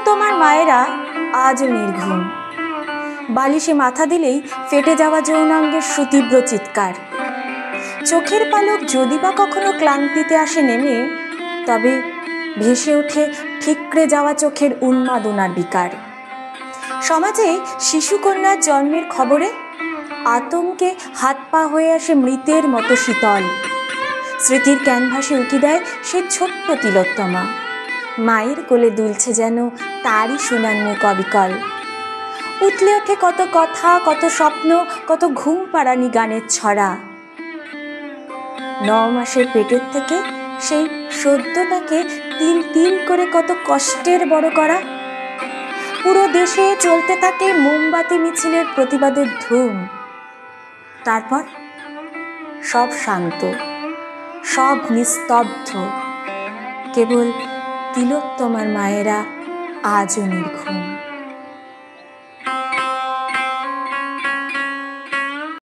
তিলোত্তমার মায়েরা আজও নির্ঘুম। বালিশে মাথা দিলেই ফেটে যাওয়া যৌনাঙ্গের সুতীব্র চিৎকার। চোখের পালক যদি বা কখনো ক্লান্তিতে আসে নেমে, তবে ভেসে ওঠে ঠিকরে যাওয়া চোখের উন্মাদনার বিকার। সমাজে শিশুকন্যার জন্মের খবরে আতঙ্কে হাত পা হয়ে আসে মৃতের মতো শীতল। স্মৃতির ক্যানভাসে উকি দেয় সে ছোট্ট তিলোত্তমা, মায়ের কোলে দুলছে যেন তারই সুনান্য কবিকল। উতলে ওঠে কত কথা, কত স্বপ্ন, কত ঘুম পাড়ানি গানের ছড়া। 9 মাসের পেটের থেকে সেই সদ্যটাকে তিল তিল করে কত কষ্টের বড় করা। পুরো দেশে চলতে থাকে মোমবাতি মিছিলের প্রতিবাদের ধুম। তারপর সব শান্ত, সব নিস্তব্ধ, কেবল তিলোত্তমার মায়েরা আজও নির্ঘুম।